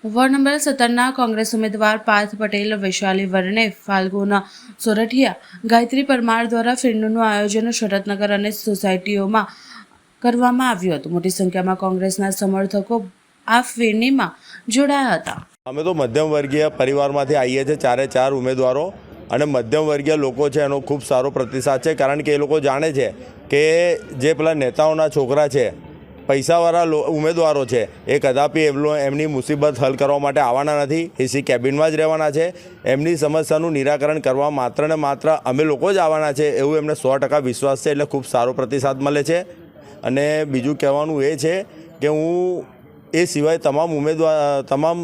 Ward number 17ના Congress ઉમેદવાર પાર્થ પટેલ, વૈશાલી વર્ણે, ફાલ્ગુના સોરઠિયા, ગાયત્રી પરમાર દ્વારા ફિરનનું આયોજન શરતનગર અને સોસાયટીઓમાં કરવામાં આવ્યું હતું। મોટી સંખ્યામાં કોંગ્રેસના સમર્થકો આ ફિરનીમાં જોડાયા હતા। અમે તો મધ્યમ વર્ગીય પરિવારમાંથી આવીએ છીએ, ચારે ચાર ઉમેદવારો, અને મધ્યમ વર્ગીય લોકો છે એનો ખૂબ સારો પ્રતિસાદ છે, કારણ કે એ લોકો જાણે છે કે જે પેલા નેતાઓના છોકરા છે, પૈસાવાળા ઉમેદવારો છે, એ કદાપી એમની મુસીબત હલ કરવા માટે આવવાના નથી। એસી કેબિનમાં જ રહેવાના છે। એમની સમસ્યાનું નિરાકરણ કરવા માત્ર ને માત્ર અમે લોકો જ આવવાના છે એવું એમને 100% વિશ્વાસ છે। એટલે ખૂબ સારો પ્રતિસાદ મળે છે। અને બીજું કહેવાનું એ છે કે હું એ સિવાય તમામ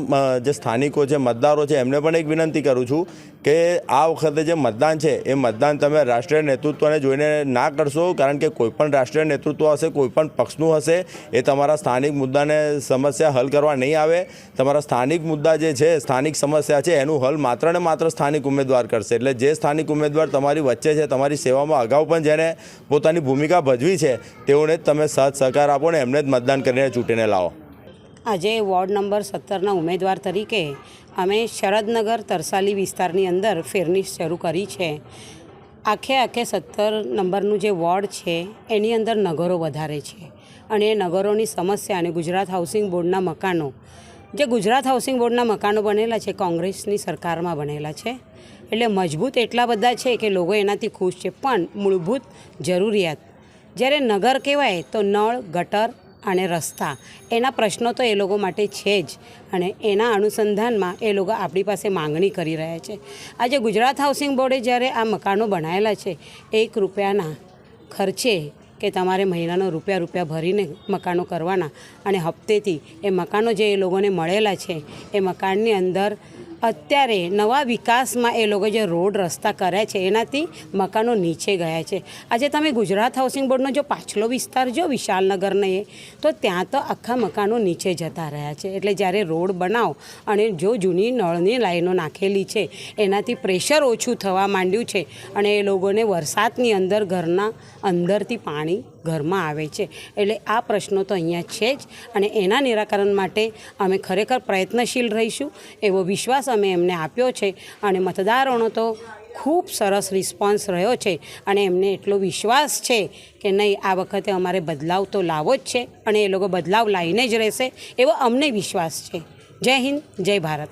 જે સ્થાનિકો છે, મતદારો છે, એમને પણ એક વિનંતી કરું છું કે આ વખતે જે મતદાન છે એ મતદાન તમે રાષ્ટ્રીય નેતૃત્વને જોઈને ના કરશો, કારણ કે કોઈપણ રાષ્ટ્રીય નેતૃત્વ હશે, કોઈપણ પક્ષનું હશે, એ તમારા સ્થાનિક મુદ્દાને સમસ્યા હલ કરવા નહીં આવે। તમારા સ્થાનિક મુદ્દા જે છે, સ્થાનિક સમસ્યા છે, એનું હલ માત્ર ને માત્ર સ્થાનિક ઉમેદવાર કરશે। એટલે જે સ્થાનિક ઉમેદવાર તમારી વચ્ચે છે, તમારી સેવામાં અગાઉ પણ જેને પોતાની ભૂમિકા ભજવી છે, તેઓને જ તમે સાથ સહકાર આપો ને એમને જ મતદાન કરીને ચૂંટીને લાવો। આજે વોર્ડ નંબર 17ના ઉમેદવાર તરીકે અમે શરદનગર તરસાલી વિસ્તારની અંદર ફેરની શરૂ કરી છે। આખે 17 નંબરનું જે વોર્ડ છે એની અંદર નગરો વધારે છે, અને એ નગરોની સમસ્યા અને ગુજરાત હાઉસિંગ બોર્ડના મકાનો, જે ગુજરાત હાઉસિંગ બોર્ડના મકાનો બનેલા છે કોંગ્રેસની સરકારમાં બનેલા છે, એટલે મજબૂત એટલા બધા છે કે લોકો એનાથી ખુશ છે। પણ મૂળભૂત જરૂરિયાત જ્યારે નગર કહેવાય તો નળ, ગટર અને રસ્તા, એના પ્રશ્નો તો એ લોકો માટે છે જ, અને એના અનુસંધાનમાં એ લોકો આપણી પાસે માંગણી કરી રહ્યા છે। આજે ગુજરાત હાઉસિંગ બોર્ડે જ્યારે આ મકાનો બનાવેલા છે, 1 રૂપિયાના ખર્ચે કે તમારે મહિનાનો રૂપિયા ભરીને મકાનો કરવાના, અને હપ્તેથી એ મકાનો જે એ લોકોને મળેલા છે એ મકાનની અંદર અત્યારે નવા વિકાસમાં એ લોકો જે રોડ રસ્તા કર્યા છે એનાથી મકાનો નીચે ગયા છે। આજે તમે ગુજરાત હાઉસિંગ બોર્ડનો જો પાછલો વિસ્તાર જો વિશાલનગરને તો ત્યાં તો આખા મકાનો નીચે જતા રહ્યા છે। એટલે જ્યારે રોડ બનાવો અને જો જૂની નળની લાઈનો નાખેલી છે એનાથી પ્રેશર ઓછું થવા માંડ્યું છે, અને એ લોકોને વરસાદની અંદર ઘરના અંદરથી પાણી ઘરમાં આવે છે। એટલે આ પ્રશ્નો તો અહીંયા છે જ, અને એના નિરાકરણ માટે અમે ખરેખર પ્રયત્નશીલ રહીશું એવો વિશ્વાસ અમે એમને આપ્યો છે। અને મતદારોનો તો ખૂબ સરસ રિસ્પોન્સ રહ્યો છે, અને એમને એટલો વિશ્વાસ છે કે નહીં, આ વખતે અમારે બદલાવ તો લાવવો જ છે, અને એ લોકો બદલાવ લાવીને જ રહેશે એવો અમને વિશ્વાસ છે। જય હિન્દ, જય ભારત।